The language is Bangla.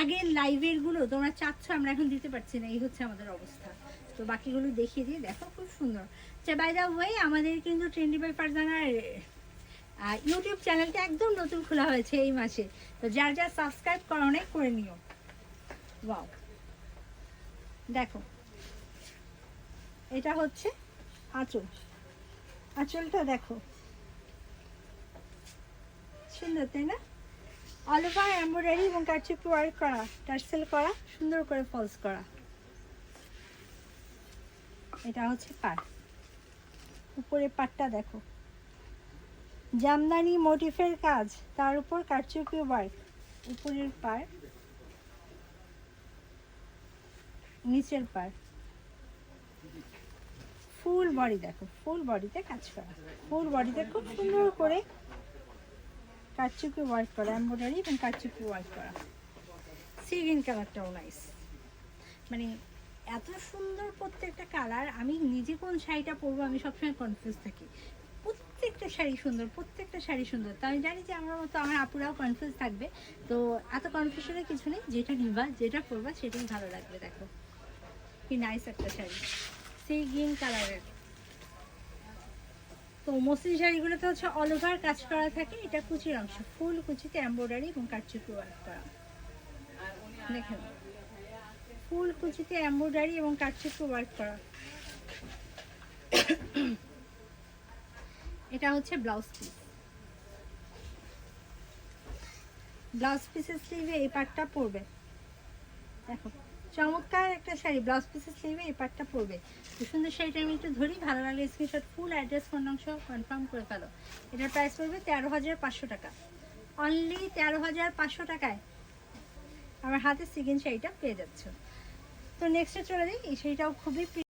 আগের লাইভের গুলো তোমরা চাচ্ছ, আমরা এখন দিতে পারছি না, এই হচ্ছে আমাদের অবস্থা। তো বাকিগুলো দেখিয়ে দিই, দেখো খুব সুন্দর। আচ্ছা, বাই দ্য ওয়ে আমাদের কিন্তু ট্রেন্ডি বাই ফারজানার ইউটিউব চ্যানেলটা একদম নতুন খোলা হয়েছে এই মাসে। তো যার যার সাবস্ক্রাইব করা অনেক করে নিও। ওয়াও, দেখো এটা হচ্ছে আঁচল, আঁচলটা দেখো সুন্দর, তাই না? অল ওভার এমব্রয়ডারি এবং কারচুপি ওয়ার্ক করা, টার্সেল করা, সুন্দর করে ফলস করা। এটা হচ্ছে পাড়, উপরে পাড়টা দেখো জামদানি মোটিফের কাজ, তার উপর কারচুপি ওয়ার্ক, উপরের পাড়, নিচের পাড়, ফুল বডি দেখো, ফুল বডিতে কাজ করা, ফুল বডিতে খুব সুন্দর করে কারচুপি ওয়ার্ক করা, এমব্রয়ডারি এবং কারচুপি ওয়ার্ক করা। সি গ্রিন কালারটাও নাইস, মানে এত সুন্দর প্রত্যেকটা কালার। আমি নিজে কোন শাড়িটা পরবো আমি সবসময় কনফিউজ থাকি। প্রত্যেকটা শাড়ি সুন্দর, প্রত্যেকটা শাড়ি সুন্দর। তো আমি জানি যে আমার মতো আমার আপুরাও কনফিউজ থাকবে, তো এত কনফিউশনের কিছু নেই, যেটা নিবা যেটা পরবা সেটাই ভালো লাগবে। দেখো কি নাইস একটা শাড়ি, সি গ্রিন কালারের। তো মসলিন শাড়িগুলোতে হচ্ছে অল ওভার কাজ করা থাকে, এটা কুচির অংশ, ফুল কুচিতে এমব্রয়ডারি এবং কারচুপি ওয়ার্ক করা। দেখেন ফুল কুচিতে এমব্রয়ডারি এবং কারচুপি ওয়ার্ক করা। এটা হচ্ছে ব্লাউজ পিস, ব্লাউজ পিসের স্লিভে এই পার্টটা পরবে। দেখো চমৎকার একটা শাড়ি, ব্লাউজ পিসের স্লিভে এই পার্টটা পরবে। তো সুন্দর শাড়িটা আমি একটু ধরি, ভালো লাগলে স্ক্রিনশট, ফুল অ্যাড্রেস ফোন নম্বর সহ কনফার্ম করে ফেলো। এটার প্রাইস পড়বে 13,500 টাকা, অনলি 13,500 টাকায় আমার হাতে সিগিন শাড়িটা পেয়ে যাচ্ছ। তো নেক্সটে চলে যাই, এই শাড়িটাও খুবই